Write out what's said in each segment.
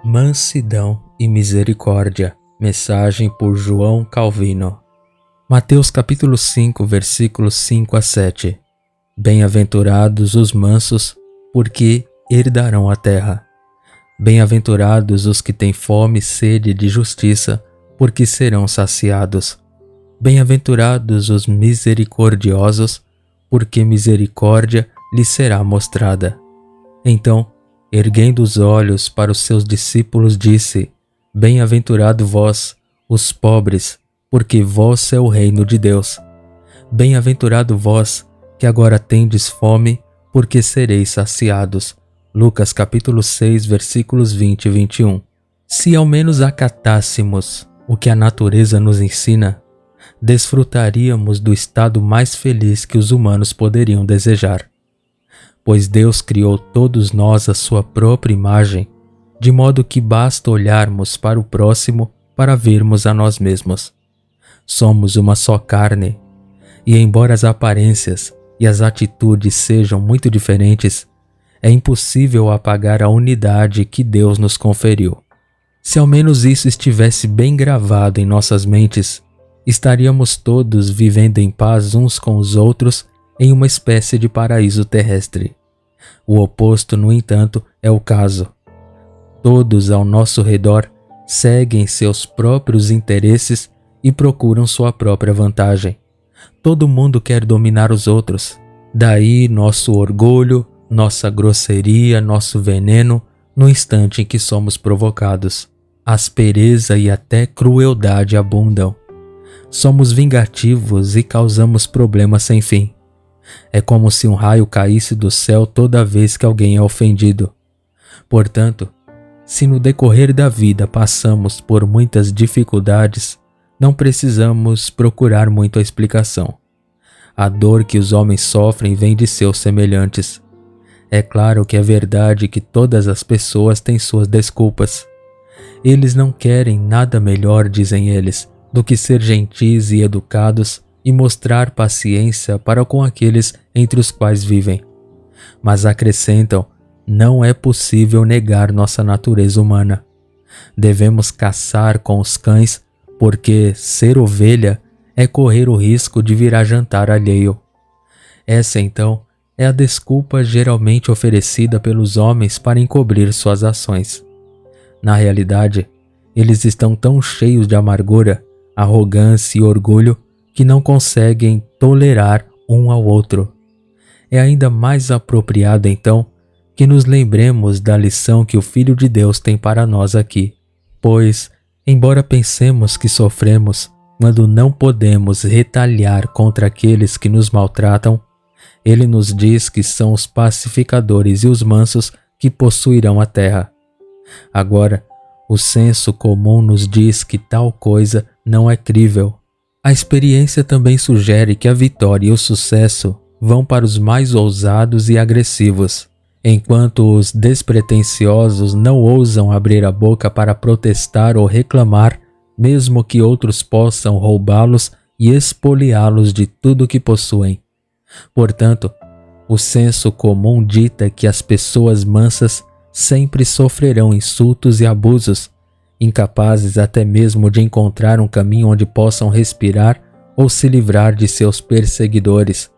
Mansidão e misericórdia. Mensagem por João Calvino. Mateus capítulo 5, versículos 5 a 7. Bem-aventurados os mansos, porque herdarão a terra. Bem-aventurados os que têm fome e sede de justiça, porque serão saciados. Bem-aventurados os misericordiosos, porque misericórdia lhes será mostrada. Então, erguendo os olhos para os seus discípulos, disse: Bem-aventurado vós, os pobres, porque vós é o reino de Deus. Bem-aventurado vós, que agora tendes fome, porque sereis saciados. Lucas capítulo 6, versículos 20 e 21. Se ao menos acatássemos o que a natureza nos ensina, desfrutaríamos do estado mais feliz que os humanos poderiam desejar. Pois Deus criou todos nós à sua própria imagem, de modo que basta olharmos para o próximo para vermos a nós mesmos. Somos uma só carne, e embora as aparências e as atitudes sejam muito diferentes, é impossível apagar a unidade que Deus nos conferiu. Se ao menos isso estivesse bem gravado em nossas mentes, estaríamos todos vivendo em paz uns com os outros em uma espécie de paraíso terrestre. O oposto, no entanto, é o caso. Todos ao nosso redor seguem seus próprios interesses e procuram sua própria vantagem. Todo mundo quer dominar os outros. Daí nosso orgulho, nossa grosseria, nosso veneno, no instante em que somos provocados. Aspereza e até crueldade abundam. Somos vingativos e causamos problemas sem fim. É como se um raio caísse do céu toda vez que alguém é ofendido. Portanto, se no decorrer da vida passamos por muitas dificuldades, não precisamos procurar muito a explicação. A dor que os homens sofrem vem de seus semelhantes. É claro que é verdade que todas as pessoas têm suas desculpas. Eles não querem nada melhor, dizem eles, do que ser gentis e educados e mostrar paciência para com aqueles entre os quais vivem. Mas acrescentam, não é possível negar nossa natureza humana. Devemos caçar com os cães, porque ser ovelha é correr o risco de virar jantar alheio. Essa, então, é a desculpa geralmente oferecida pelos homens para encobrir suas ações. Na realidade, eles estão tão cheios de amargura, arrogância e orgulho que não conseguem tolerar um ao outro. É ainda mais apropriado, então, que nos lembremos da lição que o Filho de Deus tem para nós aqui. Pois, embora pensemos que sofremos quando não podemos retaliar contra aqueles que nos maltratam, ele nos diz que são os pacificadores e os mansos que possuirão a terra. Agora, o senso comum nos diz que tal coisa não é crível. A experiência também sugere que a vitória e o sucesso vão para os mais ousados e agressivos, enquanto os despretensiosos não ousam abrir a boca para protestar ou reclamar, mesmo que outros possam roubá-los e expoliá-los de tudo que possuem. Portanto, o senso comum dita que as pessoas mansas sempre sofrerão insultos e abusos, incapazes até mesmo de encontrar um caminho onde possam respirar ou se livrar de seus perseguidores,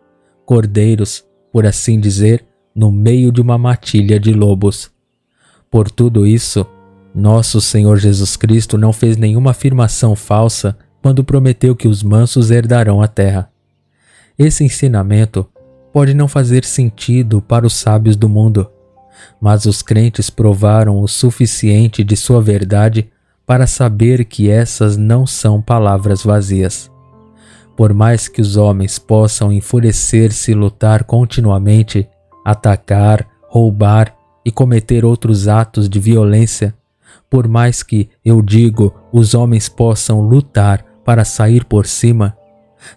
cordeiros, por assim dizer, no meio de uma matilha de lobos. Por tudo isso, nosso Senhor Jesus Cristo não fez nenhuma afirmação falsa quando prometeu que os mansos herdarão a terra. Esse ensinamento pode não fazer sentido para os sábios do mundo, mas os crentes provaram o suficiente de sua verdade para saber que essas não são palavras vazias. Por mais que os homens possam enfurecer-se e lutar continuamente, atacar, roubar e cometer outros atos de violência, por mais que, eu digo, os homens possam lutar para sair por cima,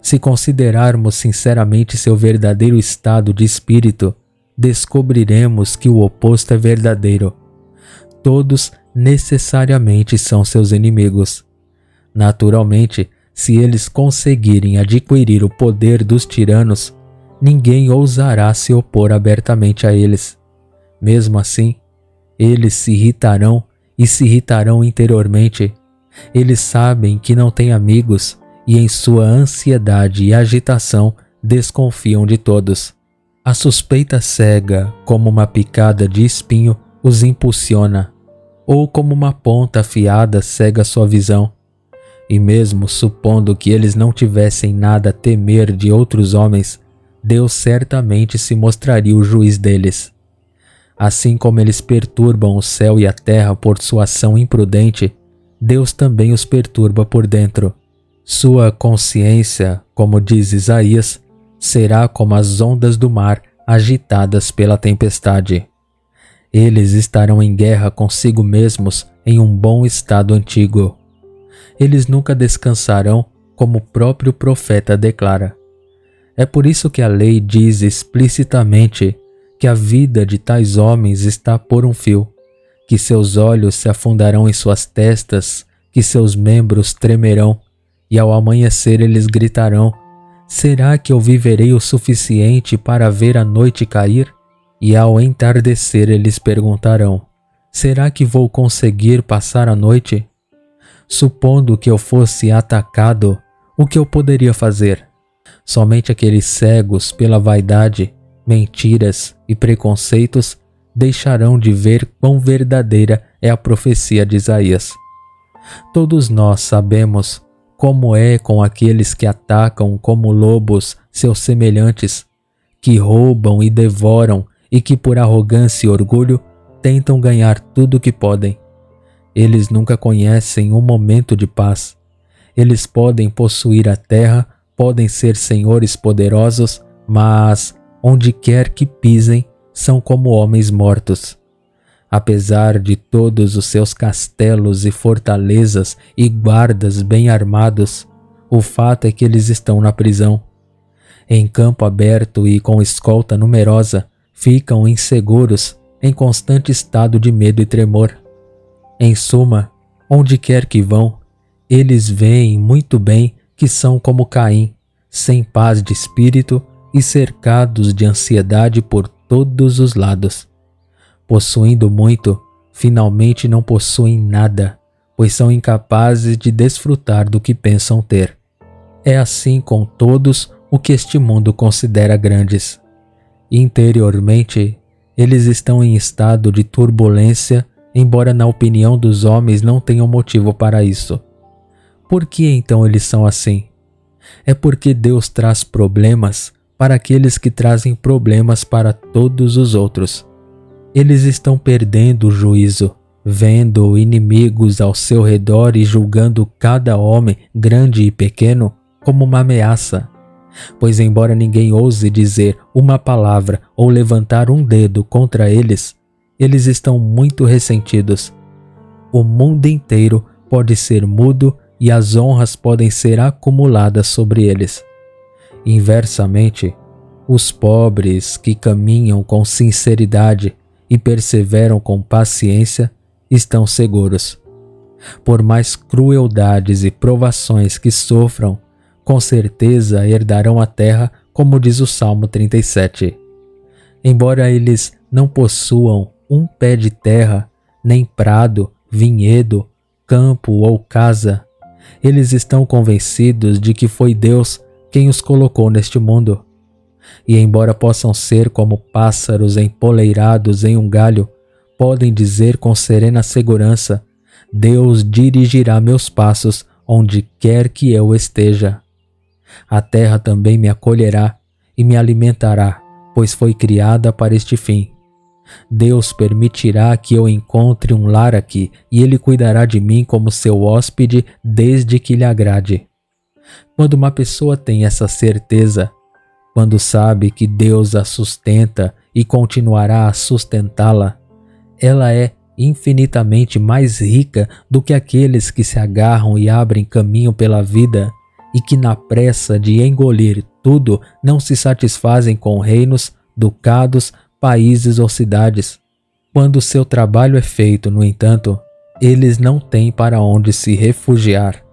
se considerarmos sinceramente seu verdadeiro estado de espírito, descobriremos que o oposto é verdadeiro. Todos necessariamente são seus inimigos. Naturalmente, se eles conseguirem adquirir o poder dos tiranos, ninguém ousará se opor abertamente a eles. Mesmo assim, eles se irritarão e se irritarão interiormente. Eles sabem que não têm amigos e em sua ansiedade e agitação desconfiam de todos. A suspeita cega, como uma picada de espinho, os impulsiona, ou como uma ponta afiada cega sua visão. E mesmo supondo que eles não tivessem nada a temer de outros homens, Deus certamente se mostraria o juiz deles. Assim como eles perturbam o céu e a terra por sua ação imprudente, Deus também os perturba por dentro. Sua consciência, como diz Isaías, será como as ondas do mar agitadas pela tempestade. Eles estarão em guerra consigo mesmos em um bom estado antigo. Eles nunca descansarão, como o próprio profeta declara. É por isso que a lei diz explicitamente que a vida de tais homens está por um fio, que seus olhos se afundarão em suas testas, que seus membros tremerão, e ao amanhecer eles gritarão: será que eu viverei o suficiente para ver a noite cair? E ao entardecer eles perguntarão: será que vou conseguir passar a noite? Supondo que eu fosse atacado, o que eu poderia fazer? Somente aqueles cegos pela vaidade, mentiras e preconceitos deixarão de ver quão verdadeira é a profecia de Isaías. Todos nós sabemos como é com aqueles que atacam como lobos seus semelhantes, que roubam e devoram e que por arrogância e orgulho tentam ganhar tudo o que podem. Eles nunca conhecem um momento de paz. Eles podem possuir a terra, podem ser senhores poderosos, mas, onde quer que pisem, são como homens mortos. Apesar de todos os seus castelos e fortalezas e guardas bem armados, o fato é que eles estão na prisão. Em campo aberto e com escolta numerosa, ficam inseguros, em constante estado de medo e tremor. Em suma, onde quer que vão, eles veem muito bem que são como Caim, sem paz de espírito e cercados de ansiedade por todos os lados. Possuindo muito, finalmente não possuem nada, pois são incapazes de desfrutar do que pensam ter. É assim com todos o que este mundo considera grandes. Interiormente, eles estão em estado de turbulência, embora na opinião dos homens não tenham motivo para isso. Por que então eles são assim? É porque Deus traz problemas para aqueles que trazem problemas para todos os outros. Eles estão perdendo o juízo, vendo inimigos ao seu redor e julgando cada homem, grande e pequeno, como uma ameaça. Pois embora ninguém ouse dizer uma palavra ou levantar um dedo contra eles, eles estão muito ressentidos. O mundo inteiro pode ser mudo e as honras podem ser acumuladas sobre eles. Inversamente, os pobres que caminham com sinceridade e perseveram com paciência estão seguros. Por mais crueldades e provações que sofram, com certeza herdarão a terra, como diz o Salmo 37. Embora eles não possuam um pé de terra, nem prado, vinhedo, campo ou casa, eles estão convencidos de que foi Deus quem os colocou neste mundo. E embora possam ser como pássaros empoleirados em um galho, podem dizer com serena segurança: Deus dirigirá meus passos onde quer que eu esteja. A terra também me acolherá e me alimentará, pois foi criada para este fim. Deus permitirá que eu encontre um lar aqui e Ele cuidará de mim como seu hóspede desde que lhe agrade. Quando uma pessoa tem essa certeza, quando sabe que Deus a sustenta e continuará a sustentá-la, ela é infinitamente mais rica do que aqueles que se agarram e abrem caminho pela vida e que na pressa de engolir tudo não se satisfazem com reinos, ducados, países ou cidades. Quando seu trabalho é feito, no entanto, eles não têm para onde se refugiar,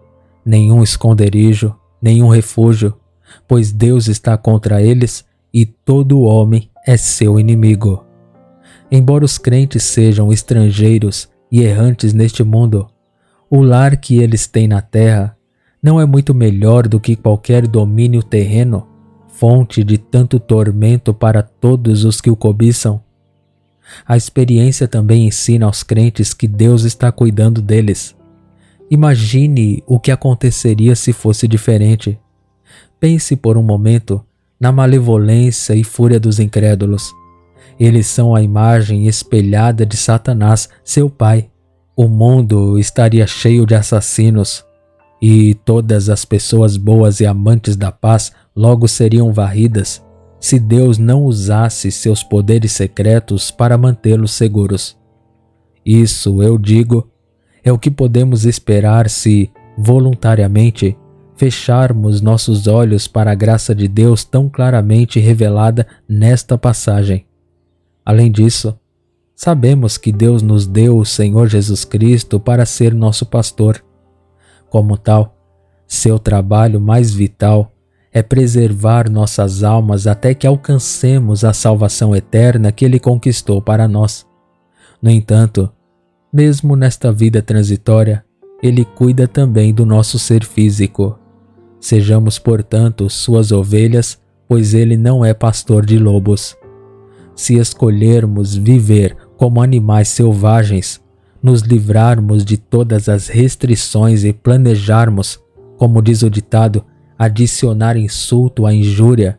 nenhum esconderijo, nenhum refúgio, pois Deus está contra eles e todo homem é seu inimigo. Embora os crentes sejam estrangeiros e errantes neste mundo, o lar que eles têm na terra não é muito melhor do que qualquer domínio terreno, fonte de tanto tormento para todos os que o cobiçam. A experiência também ensina aos crentes que Deus está cuidando deles. Imagine o que aconteceria se fosse diferente. Pense por um momento na malevolência e fúria dos incrédulos. Eles são a imagem espelhada de Satanás, seu pai. O mundo estaria cheio de assassinos, e todas as pessoas boas e amantes da paz logo seriam varridas, se Deus não usasse seus poderes secretos para mantê-los seguros. Isso, eu digo, é o que podemos esperar se, voluntariamente, fecharmos nossos olhos para a graça de Deus tão claramente revelada nesta passagem. Além disso, sabemos que Deus nos deu o Senhor Jesus Cristo para ser nosso pastor. Como tal, seu trabalho mais vital é preservar nossas almas até que alcancemos a salvação eterna que Ele conquistou para nós. No entanto, mesmo nesta vida transitória, Ele cuida também do nosso ser físico. Sejamos, portanto, suas ovelhas, pois Ele não é pastor de lobos. Se escolhermos viver como animais selvagens, nos livrarmos de todas as restrições e planejarmos, como diz o ditado, adicionar insulto à injúria,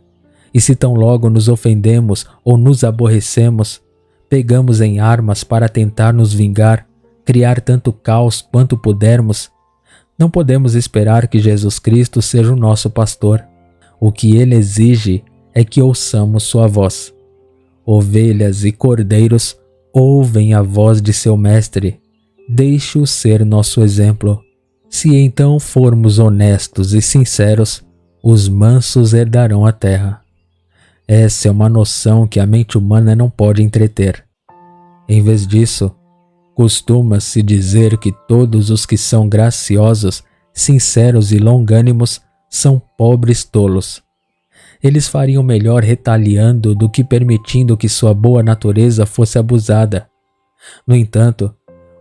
e se tão logo nos ofendemos ou nos aborrecemos, pegamos em armas para tentar nos vingar, criar tanto caos quanto pudermos, não podemos esperar que Jesus Cristo seja o nosso pastor. O que Ele exige é que ouçamos sua voz. Ovelhas e cordeiros ouvem a voz de seu mestre. Deixe-o ser nosso exemplo. Se então formos honestos e sinceros, os mansos herdarão a terra. Essa é uma noção que a mente humana não pode entreter. Em vez disso, costuma-se dizer que todos os que são graciosos, sinceros e longânimos são pobres tolos. Eles fariam melhor retaliando do que permitindo que sua boa natureza fosse abusada. No entanto,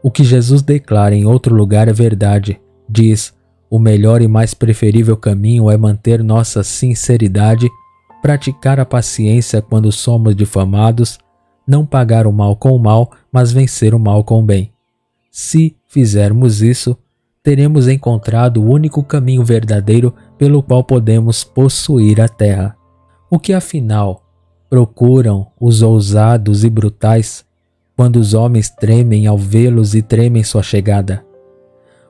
o que Jesus declara em outro lugar é verdade. Diz: o melhor e mais preferível caminho é manter nossa sinceridade, praticar a paciência quando somos difamados, não pagar o mal com o mal, mas vencer o mal com o bem. Se fizermos isso, teremos encontrado o único caminho verdadeiro pelo qual podemos possuir a terra. O que afinal procuram os ousados e brutais quando os homens tremem ao vê-los e tremem sua chegada?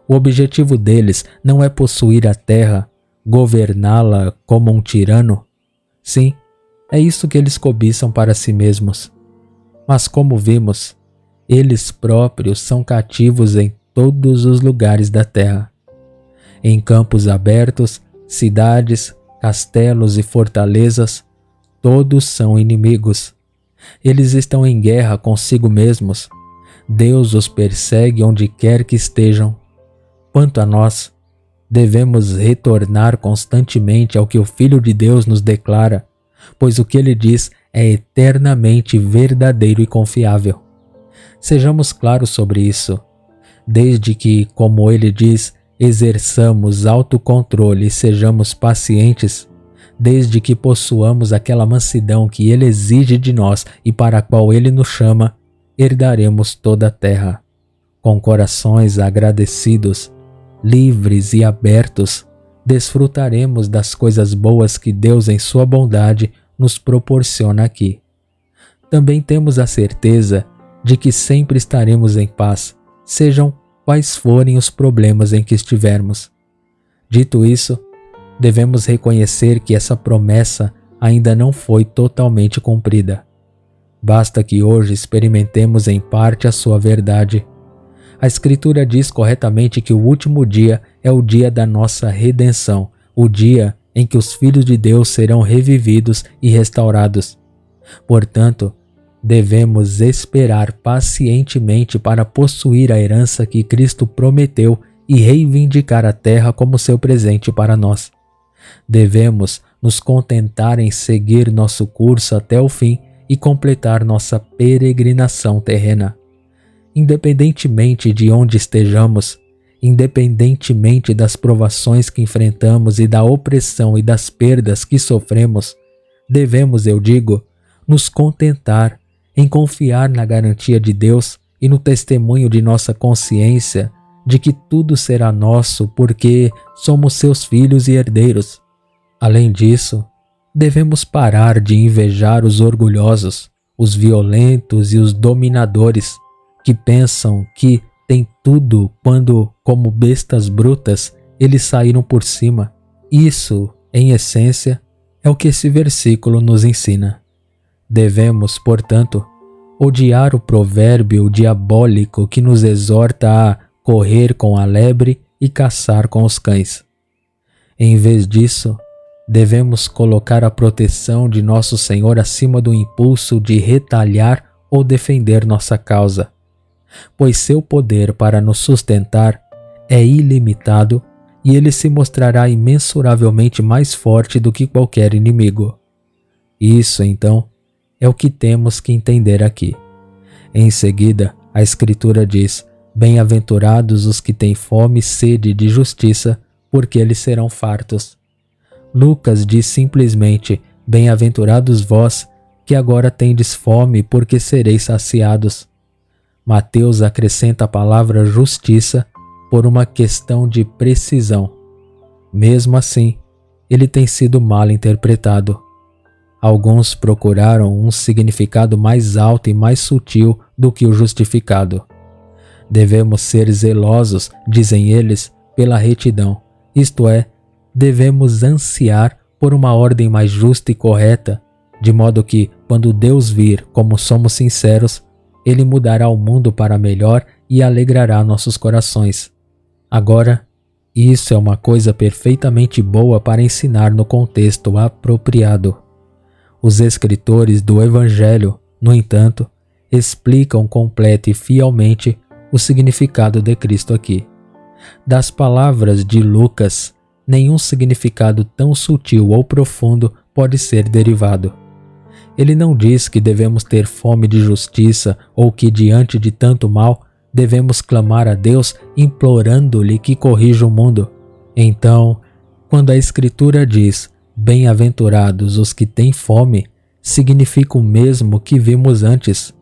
O objetivo deles não é possuir a terra, governá-la como um tirano. Sim, é isso que eles cobiçam para si mesmos. Mas como vimos, eles próprios são cativos em todos os lugares da terra. Em campos abertos, cidades, castelos e fortalezas, todos são inimigos. Eles estão em guerra consigo mesmos. Deus os persegue onde quer que estejam. Quanto a nós, devemos retornar constantemente ao que o Filho de Deus nos declara, pois o que ele diz é eternamente verdadeiro e confiável. Sejamos claros sobre isso. Desde que, como ele diz, exerçamos autocontrole e sejamos pacientes, desde que possuamos aquela mansidão que ele exige de nós e para a qual ele nos chama, herdaremos toda a terra. Com corações agradecidos, livres e abertos, desfrutaremos das coisas boas que Deus em sua bondade nos proporciona aqui. Também temos a certeza de que sempre estaremos em paz, sejam quais forem os problemas em que estivermos. Dito isso, devemos reconhecer que essa promessa ainda não foi totalmente cumprida. Basta que hoje experimentemos em parte a sua verdade. A Escritura diz corretamente que o último dia é o dia da nossa redenção, o dia em que os filhos de Deus serão revividos e restaurados. Portanto, devemos esperar pacientemente para possuir a herança que Cristo prometeu e reivindicar a terra como seu presente para nós. Devemos nos contentar em seguir nosso curso até o fim e completar nossa peregrinação terrena. independentemente de onde estejamos, independentemente das provações que enfrentamos e da opressão e das perdas que sofremos, devemos, eu digo, nos contentar em confiar na garantia de Deus e no testemunho de nossa consciência de que tudo será nosso porque somos seus filhos e herdeiros. Além disso, devemos parar de invejar os orgulhosos, os violentos e os dominadores que pensam que têm tudo quando, como bestas brutas, eles saíram por cima. Isso, em essência, é o que esse versículo nos ensina. Devemos, portanto, odiar o provérbio diabólico que nos exorta a correr com a lebre e caçar com os cães. Em vez disso, devemos colocar a proteção de nosso Senhor acima do impulso de retalhar ou defender nossa causa, pois seu poder para nos sustentar é ilimitado e ele se mostrará imensuravelmente mais forte do que qualquer inimigo. Isso, então, é o que temos que entender aqui. Em seguida, a Escritura diz: bem-aventurados os que têm fome e sede de justiça, porque eles serão fartos. Lucas diz simplesmente: bem-aventurados vós, que agora tendes fome, porque sereis saciados. Mateus acrescenta a palavra justiça por uma questão de precisão. Mesmo assim, ele tem sido mal interpretado. Alguns procuraram um significado mais alto e mais sutil do que o justificado. Devemos ser zelosos, dizem eles, pela retidão, isto é, devemos ansiar por uma ordem mais justa e correta, de modo que, quando Deus vir como somos sinceros, Ele mudará o mundo para melhor e alegrará nossos corações. Agora, isso é uma coisa perfeitamente boa para ensinar no contexto apropriado. Os escritores do Evangelho, no entanto, explicam completa e fielmente o significado de Cristo aqui. Das palavras de Lucas, nenhum significado tão sutil ou profundo pode ser derivado. Ele não diz que devemos ter fome de justiça ou que, diante de tanto mal, devemos clamar a Deus implorando-lhe que corrija o mundo. Então, quando a Escritura diz: bem-aventurados os que têm fome, significa o mesmo que vimos antes.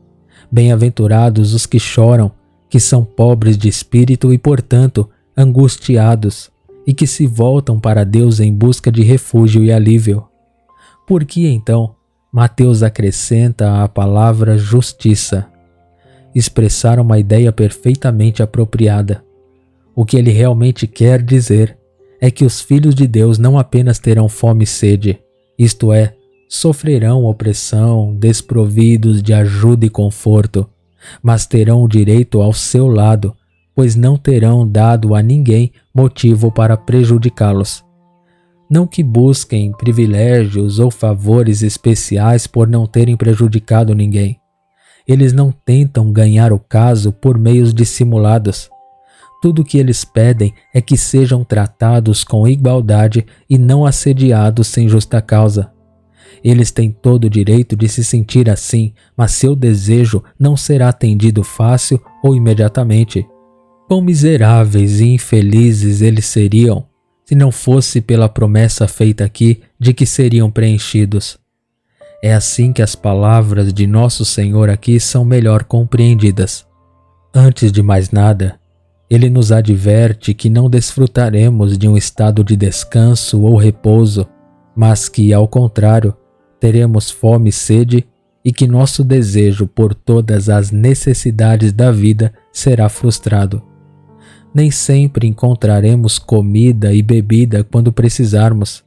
Bem-aventurados os que choram, que são pobres de espírito e, portanto, angustiados, e que se voltam para Deus em busca de refúgio e alívio. Por que, então, Mateus acrescenta a palavra justiça? Expressar uma ideia perfeitamente apropriada. O que ele realmente quer dizer é que os filhos de Deus não apenas terão fome e sede, isto é, sofrerão opressão, desprovidos de ajuda e conforto, mas terão o direito ao seu lado, pois não terão dado a ninguém motivo para prejudicá-los. Não que busquem privilégios ou favores especiais por não terem prejudicado ninguém. Eles não tentam ganhar o caso por meios dissimulados. Tudo o que eles pedem é que sejam tratados com igualdade e não assediados sem justa causa. Eles têm todo o direito de se sentir assim, mas seu desejo não será atendido fácil ou imediatamente. Quão miseráveis e infelizes eles seriam se não fosse pela promessa feita aqui de que seriam preenchidos. É assim que as palavras de nosso Senhor aqui são melhor compreendidas. Antes de mais nada, Ele nos adverte que não desfrutaremos de um estado de descanso ou repouso, mas que, ao contrário, teremos fome e sede e que nosso desejo por todas as necessidades da vida será frustrado. Nem sempre encontraremos comida e bebida quando precisarmos.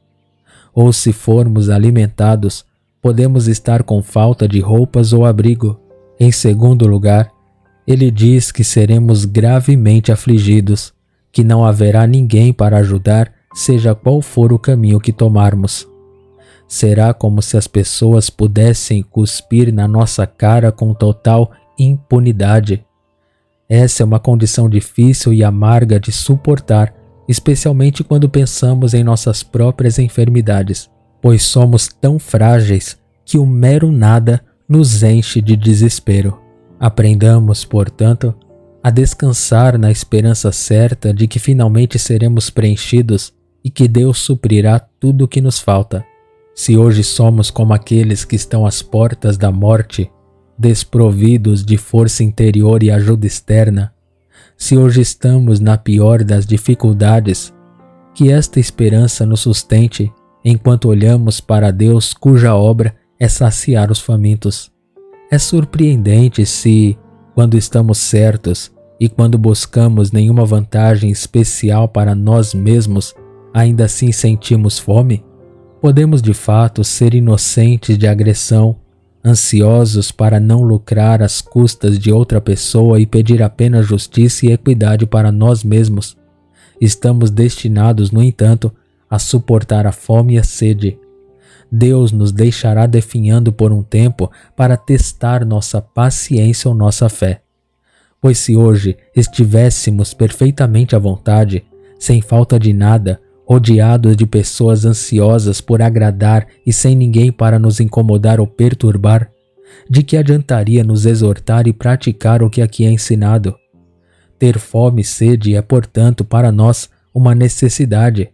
Ou se formos alimentados, podemos estar com falta de roupas ou abrigo. Em segundo lugar, ele diz que seremos gravemente afligidos, que não haverá ninguém para ajudar, seja qual for o caminho que tomarmos. Será como se as pessoas pudessem cuspir na nossa cara com total impunidade. Essa é uma condição difícil e amarga de suportar, especialmente quando pensamos em nossas próprias enfermidades, pois somos tão frágeis que o mero nada nos enche de desespero. Aprendamos, portanto, a descansar na esperança certa de que finalmente seremos preenchidos e que Deus suprirá tudo o que nos falta. Se hoje somos como aqueles que estão às portas da morte, desprovidos de força interior e ajuda externa, se hoje estamos na pior das dificuldades, que esta esperança nos sustente enquanto olhamos para Deus cuja obra é saciar os famintos. É surpreendente se, quando estamos certos e quando buscamos nenhuma vantagem especial para nós mesmos, ainda assim sentimos fome? Podemos de fato ser inocentes de agressão, ansiosos para não lucrar às custas de outra pessoa e pedir apenas justiça e equidade para nós mesmos. Estamos destinados, no entanto, a suportar a fome e a sede. Deus nos deixará definhando por um tempo para testar nossa paciência ou nossa fé. Pois se hoje estivéssemos perfeitamente à vontade, sem falta de nada, rodeados de pessoas ansiosas por agradar e sem ninguém para nos incomodar ou perturbar, de que adiantaria nos exortar e praticar o que aqui é ensinado? Ter fome e sede é, portanto, para nós uma necessidade.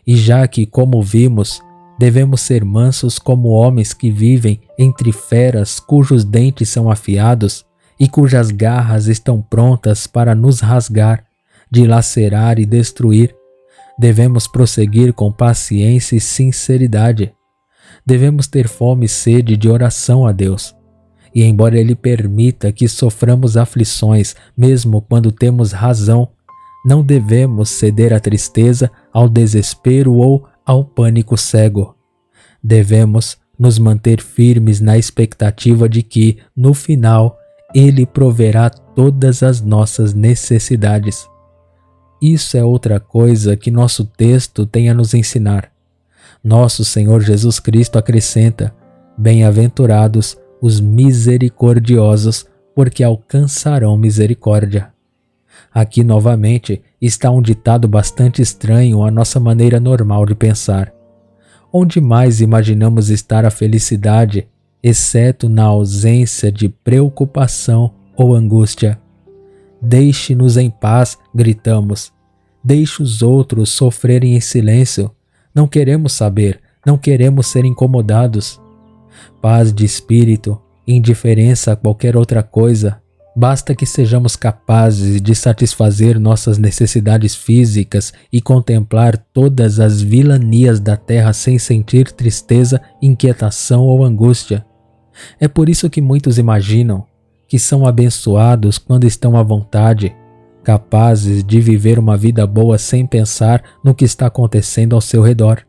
E já que, como vimos, devemos ser mansos como homens que vivem entre feras cujos dentes são afiados e cujas garras estão prontas para nos rasgar, dilacerar e destruir, devemos prosseguir com paciência e sinceridade. Devemos ter fome e sede de oração a Deus. E embora Ele permita que soframos aflições, mesmo quando temos razão, não devemos ceder à tristeza, ao desespero ou ao pânico cego. Devemos nos manter firmes na expectativa de que, no final, Ele proverá todas as nossas necessidades. Isso é outra coisa que nosso texto tem a nos ensinar. Nosso Senhor Jesus Cristo acrescenta: bem-aventurados os misericordiosos, porque alcançarão misericórdia. Aqui novamente está um ditado bastante estranho à nossa maneira normal de pensar. Onde mais imaginamos estar a felicidade, exceto na ausência de preocupação ou angústia? Deixe-nos em paz, gritamos. Deixe os outros sofrerem em silêncio. Não queremos saber, não queremos ser incomodados. Paz de espírito, indiferença a qualquer outra coisa. Basta que sejamos capazes de satisfazer nossas necessidades físicas e contemplar todas as vilanias da terra sem sentir tristeza, inquietação ou angústia. É por isso que muitos imaginam que são abençoados quando estão à vontade, capazes de viver uma vida boa sem pensar no que está acontecendo ao seu redor.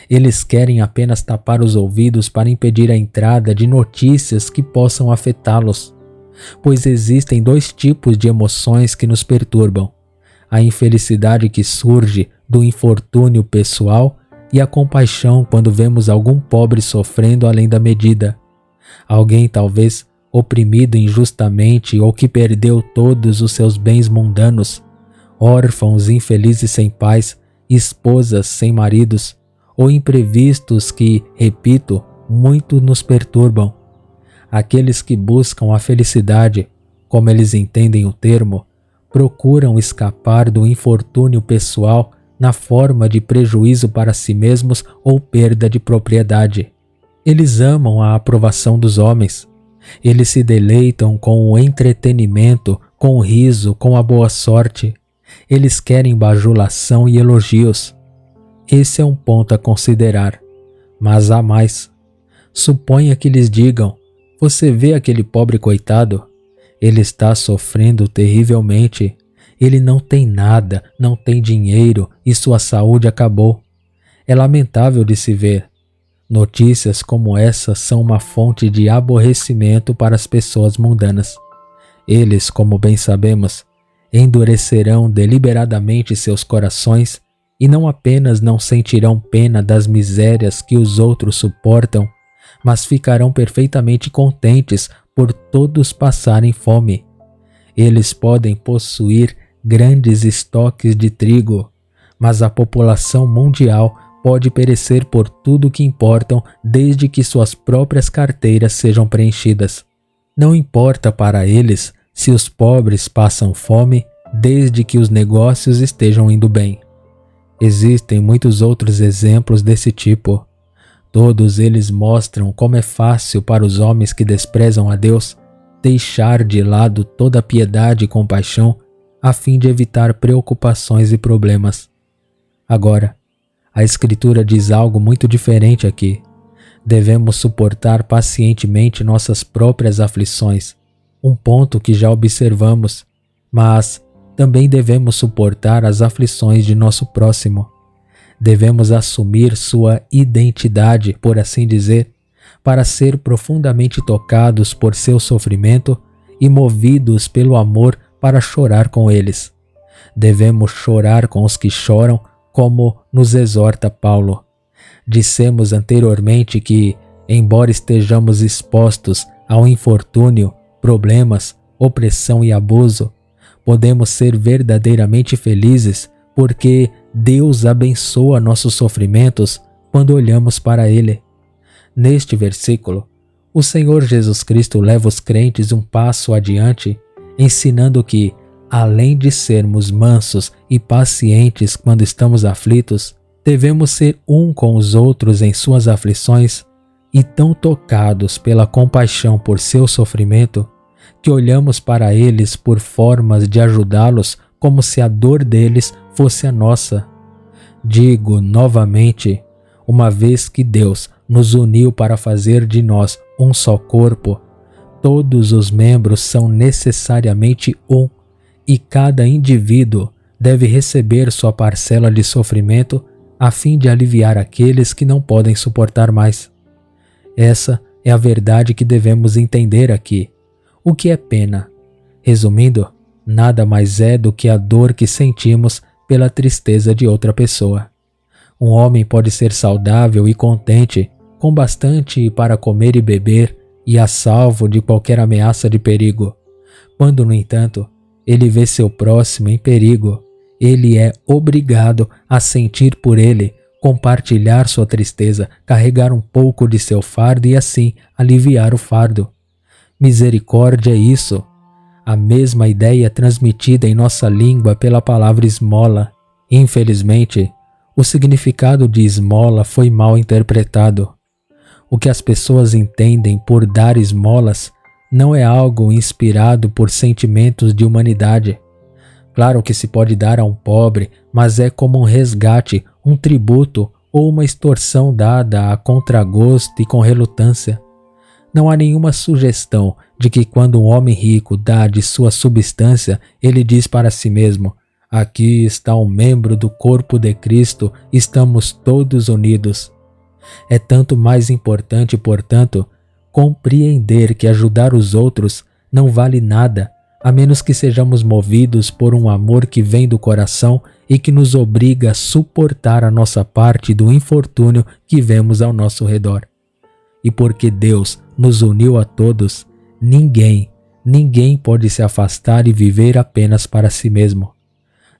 Eles querem apenas tapar os ouvidos para impedir a entrada de notícias que possam afetá-los. Pois existem dois tipos de emoções que nos perturbam: a infelicidade que surge do infortúnio pessoal e a compaixão quando vemos algum pobre sofrendo além da medida. Alguém talvez oprimido injustamente ou que perdeu todos os seus bens mundanos, órfãos infelizes sem pais, esposas sem maridos, ou imprevistos que, repito, muito nos perturbam. Aqueles que buscam a felicidade, como eles entendem o termo, procuram escapar do infortúnio pessoal na forma de prejuízo para si mesmos ou perda de propriedade. Eles amam a aprovação dos homens. Eles se deleitam com o entretenimento, com o riso, com a boa sorte. Eles querem bajulação e elogios. Esse é um ponto a considerar. Mas há mais. Suponha que lhes digam: você vê aquele pobre coitado? Ele está sofrendo terrivelmente. Ele não tem nada, não tem dinheiro e sua saúde acabou. É lamentável de se ver. Notícias como essa são uma fonte de aborrecimento para as pessoas mundanas. Eles, como bem sabemos, endurecerão deliberadamente seus corações e não apenas não sentirão pena das misérias que os outros suportam, mas ficarão perfeitamente contentes por todos passarem fome. Eles podem possuir grandes estoques de trigo, mas a população mundial pode perecer por tudo que importam desde que suas próprias carteiras sejam preenchidas. Não importa para eles se os pobres passam fome desde que os negócios estejam indo bem. Existem muitos outros exemplos desse tipo. Todos eles mostram como é fácil para os homens que desprezam a Deus deixar de lado toda a piedade e compaixão a fim de evitar preocupações e problemas. Agora, a Escritura diz algo muito diferente aqui. Devemos suportar pacientemente nossas próprias aflições, um ponto que já observamos, mas também devemos suportar as aflições de nosso próximo. Devemos assumir sua identidade, por assim dizer, para ser profundamente tocados por seu sofrimento e movidos pelo amor para chorar com eles. Devemos chorar com os que choram, como nos exorta Paulo. Dissemos anteriormente que, embora estejamos expostos ao infortúnio, problemas, opressão e abuso, podemos ser verdadeiramente felizes porque Deus abençoa nossos sofrimentos quando olhamos para Ele. Neste versículo, o Senhor Jesus Cristo leva os crentes um passo adiante, ensinando que, além de sermos mansos e pacientes quando estamos aflitos, devemos ser um com os outros em suas aflições e tão tocados pela compaixão por seu sofrimento que olhamos para eles por formas de ajudá-los como se a dor deles fosse a nossa. Digo novamente, uma vez que Deus nos uniu para fazer de nós um só corpo, todos os membros são necessariamente um, e cada indivíduo deve receber sua parcela de sofrimento a fim de aliviar aqueles que não podem suportar mais. Essa é a verdade que devemos entender aqui. O que é pena? Resumindo, nada mais é do que a dor que sentimos pela tristeza de outra pessoa. Um homem pode ser saudável e contente, com bastante para comer e beber e a salvo de qualquer ameaça de perigo. Quando, no entanto, ele vê seu próximo em perigo, ele é obrigado a sentir por ele, compartilhar sua tristeza, carregar um pouco de seu fardo e assim aliviar o fardo. Misericórdia é isso. A mesma ideia transmitida em nossa língua pela palavra esmola. Infelizmente, o significado de esmola foi mal interpretado. O que as pessoas entendem por dar esmolas não é algo inspirado por sentimentos de humanidade. Claro que se pode dar a um pobre, mas é como um resgate, um tributo ou uma extorsão dada a contragosto e com relutância. Não há nenhuma sugestão de que quando um homem rico dá de sua substância, ele diz para si mesmo: aqui está um membro do corpo de Cristo, estamos todos unidos. É tanto mais importante, portanto, compreender que ajudar os outros não vale nada, a menos que sejamos movidos por um amor que vem do coração e que nos obriga a suportar a nossa parte do infortúnio que vemos ao nosso redor. E porque Deus nos uniu a todos, ninguém pode se afastar e viver apenas para si mesmo.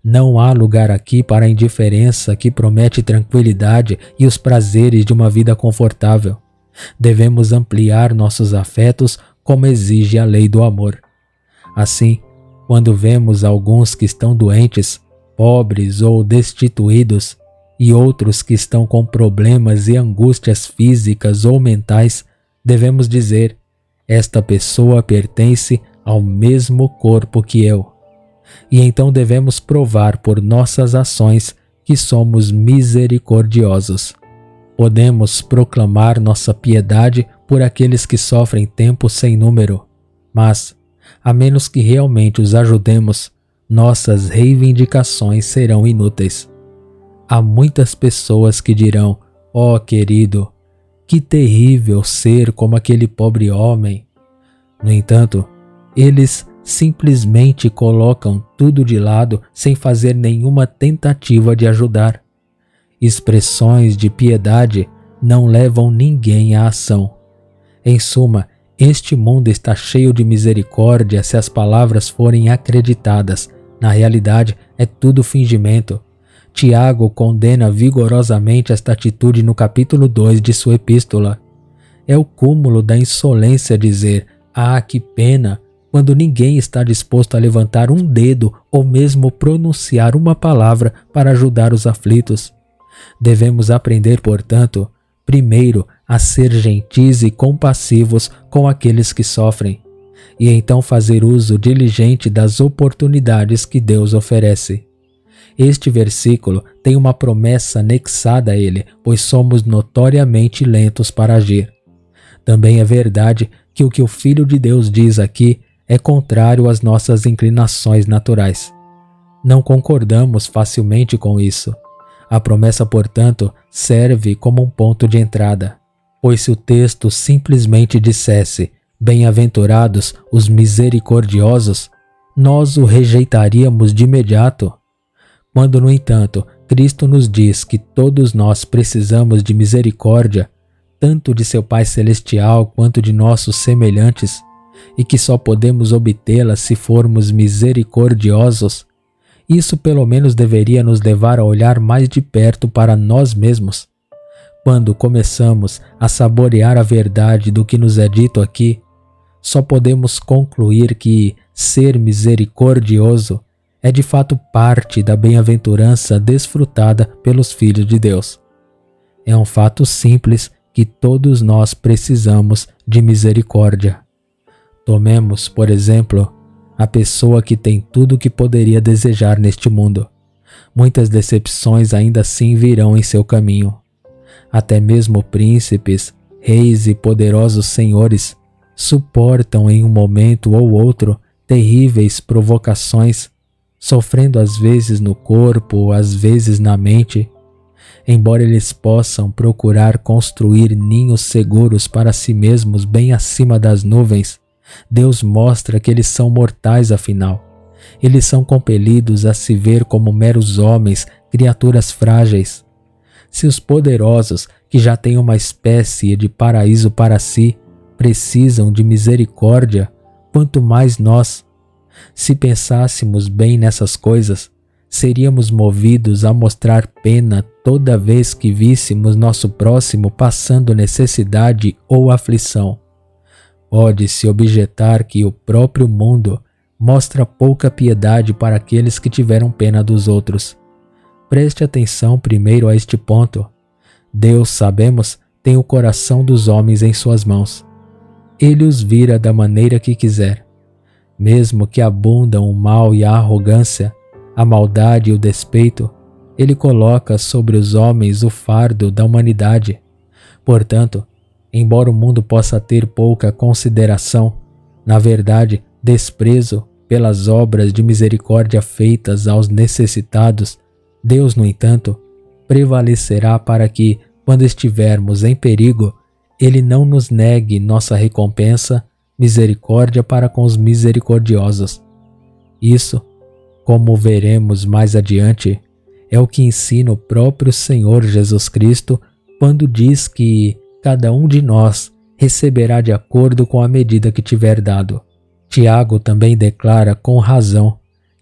Não há lugar aqui para a indiferença que promete tranquilidade e os prazeres de uma vida confortável. Devemos ampliar nossos afetos como exige a lei do amor. Assim, quando vemos alguns que estão doentes, pobres ou destituídos, e outros que estão com problemas e angústias físicas ou mentais, devemos dizer: esta pessoa pertence ao mesmo corpo que eu. E então devemos provar por nossas ações que somos misericordiosos. Podemos proclamar nossa piedade por aqueles que sofrem tempo sem número, mas, a menos que realmente os ajudemos, nossas reivindicações serão inúteis. Há muitas pessoas que dirão: ó querido, que terrível ser como aquele pobre homem. No entanto, eles simplesmente colocam tudo de lado sem fazer nenhuma tentativa de ajudar. Expressões de piedade não levam ninguém à ação. Em suma, este mundo está cheio de misericórdia se as palavras forem acreditadas. Na realidade, é tudo fingimento. Tiago condena vigorosamente esta atitude no capítulo 2 de sua epístola. É o cúmulo da insolência dizer: ah, que pena, quando ninguém está disposto a levantar um dedo ou mesmo pronunciar uma palavra para ajudar os aflitos. Devemos aprender, portanto, primeiro a ser gentis e compassivos com aqueles que sofrem, e então fazer uso diligente das oportunidades que Deus oferece. Este versículo tem uma promessa anexada a ele, pois somos notoriamente lentos para agir. Também é verdade que o Filho de Deus diz aqui é contrário às nossas inclinações naturais. Não concordamos facilmente com isso. A promessa, portanto, serve como um ponto de entrada, pois se o texto simplesmente dissesse "Bem-aventurados os misericordiosos", nós o rejeitaríamos de imediato. Quando, no entanto, Cristo nos diz que todos nós precisamos de misericórdia, tanto de seu Pai Celestial quanto de nossos semelhantes, e que só podemos obtê-la se formos misericordiosos, isso pelo menos deveria nos levar a olhar mais de perto para nós mesmos. Quando começamos a saborear a verdade do que nos é dito aqui, só podemos concluir que ser misericordioso é de fato parte da bem-aventurança desfrutada pelos filhos de Deus. É um fato simples que todos nós precisamos de misericórdia. Tomemos, por exemplo, a pessoa que tem tudo o que poderia desejar neste mundo. Muitas decepções ainda assim virão em seu caminho. Até mesmo príncipes, reis e poderosos senhores suportam em um momento ou outro terríveis provocações, sofrendo às vezes no corpo, às vezes na mente. Embora eles possam procurar construir ninhos seguros para si mesmos bem acima das nuvens, Deus mostra que eles são mortais afinal. Eles são compelidos a se ver como meros homens, criaturas frágeis. Se os poderosos, que já têm uma espécie de paraíso para si, precisam de misericórdia, quanto mais nós. Se pensássemos bem nessas coisas, seríamos movidos a mostrar pena toda vez que víssemos nosso próximo passando necessidade ou aflição. Pode-se objetar que o próprio mundo mostra pouca piedade para aqueles que tiveram pena dos outros. Preste atenção primeiro a este ponto. Deus, sabemos, tem o coração dos homens em suas mãos. Ele os vira da maneira que quiser. Mesmo que abundam o mal e a arrogância, a maldade e o despeito, Ele coloca sobre os homens o fardo da humanidade. Portanto, embora o mundo possa ter pouca consideração, na verdade, desprezo pelas obras de misericórdia feitas aos necessitados, Deus, no entanto, prevalecerá para que, quando estivermos em perigo, Ele não nos negue nossa recompensa, misericórdia para com os misericordiosos. Isso, como veremos mais adiante, é o que ensina o próprio Senhor Jesus Cristo quando diz que cada um de nós receberá de acordo com a medida que tiver dado. Tiago também declara com razão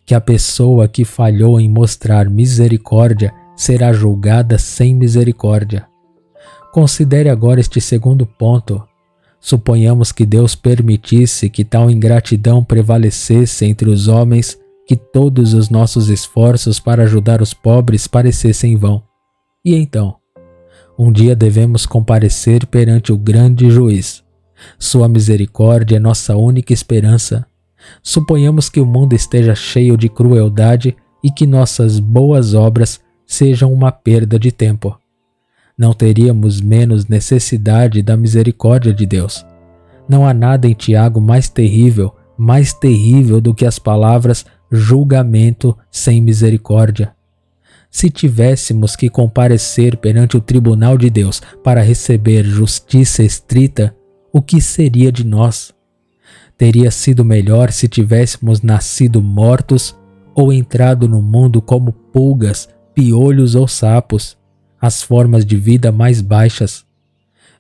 que a pessoa que falhou em mostrar misericórdia será julgada sem misericórdia. Considere agora este segundo ponto. Suponhamos que Deus permitisse que tal ingratidão prevalecesse entre os homens, que todos os nossos esforços para ajudar os pobres parecessem em vão. E então? Um dia devemos comparecer perante o grande juiz. Sua misericórdia é nossa única esperança. Suponhamos que o mundo esteja cheio de crueldade e que nossas boas obras sejam uma perda de tempo. Não teríamos menos necessidade da misericórdia de Deus. Não há nada em Tiago mais terrível do que as palavras julgamento sem misericórdia. Se tivéssemos que comparecer perante o tribunal de Deus para receber justiça estrita, o que seria de nós? Teria sido melhor se tivéssemos nascido mortos ou entrado no mundo como pulgas, piolhos ou sapos, as formas de vida mais baixas.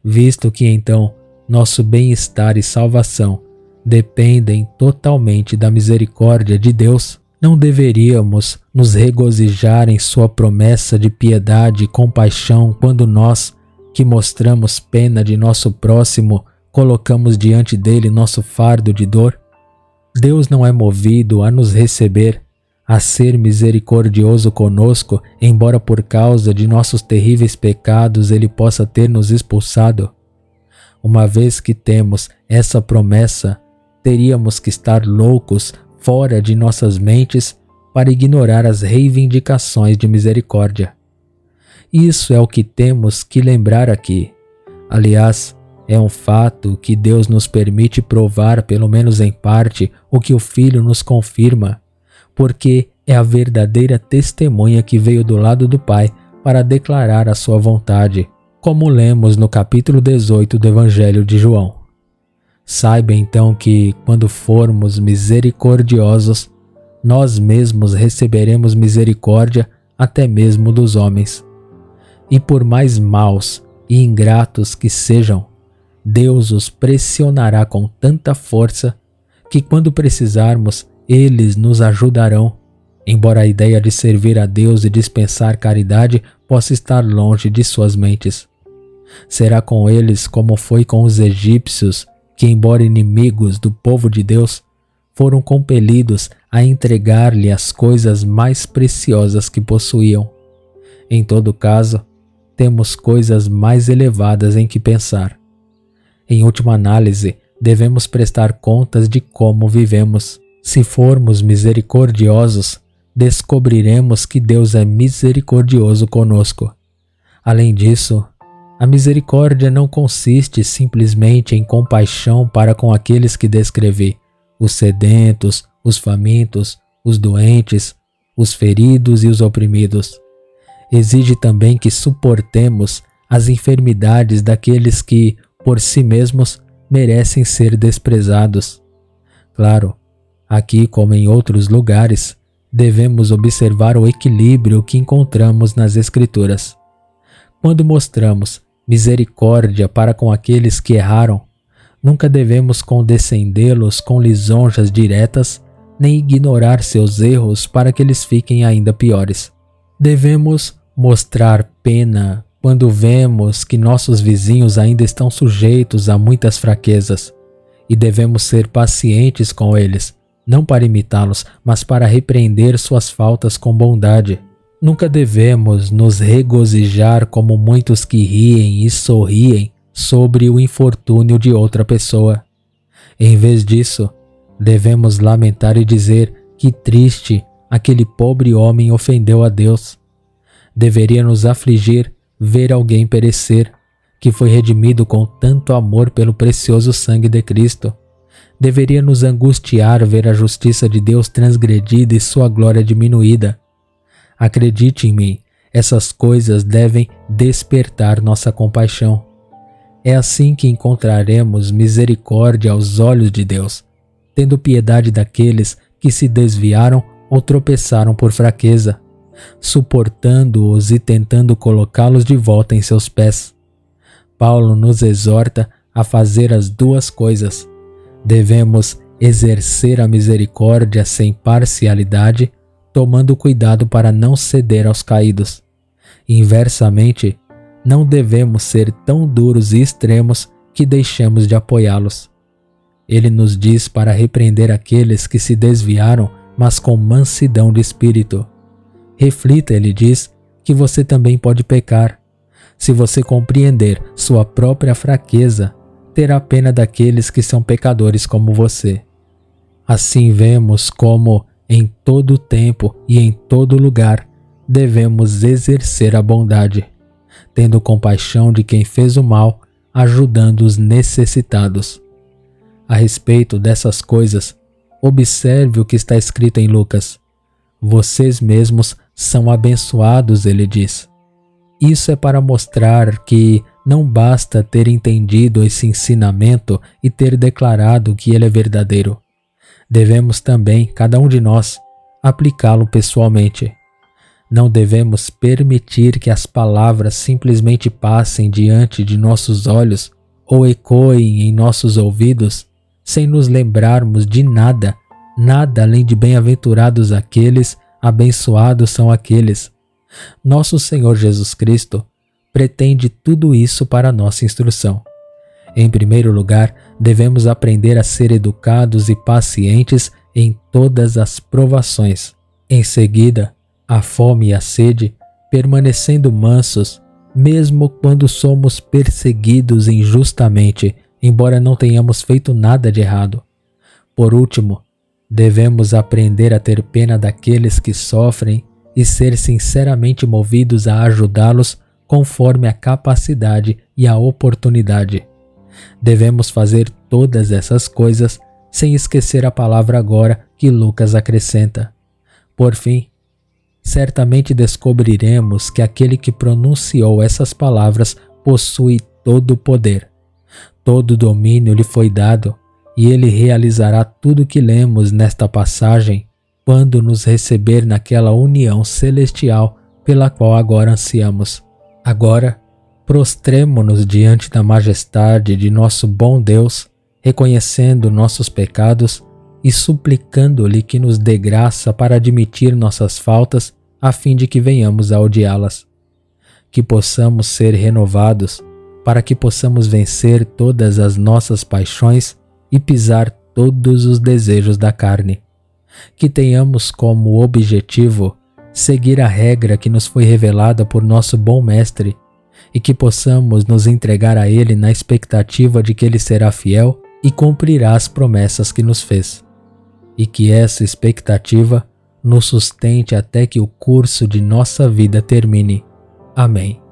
Visto que então nosso bem-estar e salvação dependem totalmente da misericórdia de Deus, não deveríamos nos regozijar em sua promessa de piedade e compaixão quando nós, que mostramos pena de nosso próximo, colocamos diante dele nosso fardo de dor? Deus não é movido a nos receber, a ser misericordioso conosco, embora por causa de nossos terríveis pecados Ele possa ter nos expulsado? Uma vez que temos essa promessa, teríamos que estar loucos fora de nossas mentes para ignorar as reivindicações de misericórdia. Isso é o que temos que lembrar aqui. Aliás, é um fato que Deus nos permite provar, pelo menos em parte, o que o Filho nos confirma, porque é a verdadeira testemunha que veio do lado do Pai para declarar a sua vontade, como lemos no capítulo 18 do Evangelho de João. Saiba então que, quando formos misericordiosos, nós mesmos receberemos misericórdia até mesmo dos homens. E por mais maus e ingratos que sejam, Deus os pressionará com tanta força que, quando precisarmos, eles nos ajudarão, embora a ideia de servir a Deus e dispensar caridade possa estar longe de suas mentes. Será com eles como foi com os egípcios, que, embora inimigos do povo de Deus, foram compelidos a entregar-lhe as coisas mais preciosas que possuíam. Em todo caso, temos coisas mais elevadas em que pensar. Em última análise, devemos prestar contas de como vivemos. Se formos misericordiosos, descobriremos que Deus é misericordioso conosco. Além disso, a misericórdia não consiste simplesmente em compaixão para com aqueles que descrevi, os sedentos, os famintos, os doentes, os feridos e os oprimidos. Exige também que suportemos as enfermidades daqueles que, por si mesmos, merecem ser desprezados. Claro, aqui como em outros lugares, devemos observar o equilíbrio que encontramos nas Escrituras. Quando mostramos misericórdia para com aqueles que erraram, nunca devemos condescendê-los com lisonjas diretas, nem ignorar seus erros para que eles fiquem ainda piores. Devemos mostrar pena quando vemos que nossos vizinhos ainda estão sujeitos a muitas fraquezas, e devemos ser pacientes com eles, não para imitá-los, mas para repreender suas faltas com bondade. Nunca devemos nos regozijar como muitos que riem e sorriem sobre o infortúnio de outra pessoa. Em vez disso, devemos lamentar e dizer que triste aquele pobre homem ofendeu a Deus. Deveria nos afligir ver alguém perecer, que foi redimido com tanto amor pelo precioso sangue de Cristo. Deveria nos angustiar ver a justiça de Deus transgredida e sua glória diminuída. Acredite em mim, essas coisas devem despertar nossa compaixão. É assim que encontraremos misericórdia aos olhos de Deus, tendo piedade daqueles que se desviaram ou tropeçaram por fraqueza, suportando-os e tentando colocá-los de volta em seus pés. Paulo nos exorta a fazer as duas coisas. Devemos exercer a misericórdia sem parcialidade, tomando cuidado para não ceder aos caídos. Inversamente, não devemos ser tão duros e extremos que deixemos de apoiá-los. Ele nos diz para repreender aqueles que se desviaram, mas com mansidão de espírito. Reflita, ele diz, que você também pode pecar. Se você compreender sua própria fraqueza, terá pena daqueles que são pecadores como você. Assim vemos como, em todo tempo e em todo lugar, devemos exercer a bondade, tendo compaixão de quem fez o mal, ajudando os necessitados. A respeito dessas coisas, observe o que está escrito em Lucas. Vocês mesmos são abençoados, ele diz. Isso é para mostrar que não basta ter entendido esse ensinamento e ter declarado que ele é verdadeiro. Devemos também, cada um de nós, aplicá-lo pessoalmente. Não devemos permitir que as palavras simplesmente passem diante de nossos olhos ou ecoem em nossos ouvidos sem nos lembrarmos de nada, nada além de bem-aventurados aqueles, abençoados são aqueles. Nosso Senhor Jesus Cristo pretende tudo isso para nossa instrução. Em primeiro lugar, devemos aprender a ser educados e pacientes em todas as provações. Em seguida, a fome e a sede, permanecendo mansos, mesmo quando somos perseguidos injustamente, embora não tenhamos feito nada de errado. Por último, devemos aprender a ter pena daqueles que sofrem e ser sinceramente movidos a ajudá-los conforme a capacidade e a oportunidade. Devemos fazer todas essas coisas sem esquecer a palavra agora que Lucas acrescenta. Por fim, certamente descobriremos que aquele que pronunciou essas palavras possui todo o poder. Todo domínio lhe foi dado, e ele realizará tudo o que lemos nesta passagem quando nos receber naquela união celestial pela qual agora ansiamos. Agora, prostremo-nos diante da majestade de nosso bom Deus, reconhecendo nossos pecados e suplicando-lhe que nos dê graça para admitir nossas faltas, a fim de que venhamos a odiá-las. Que possamos ser renovados, para que possamos vencer todas as nossas paixões e pisar todos os desejos da carne. Que tenhamos como objetivo seguir a regra que nos foi revelada por nosso bom Mestre, e que possamos nos entregar a Ele na expectativa de que Ele será fiel e cumprirá as promessas que nos fez. E que essa expectativa nos sustente até que o curso de nossa vida termine. Amém.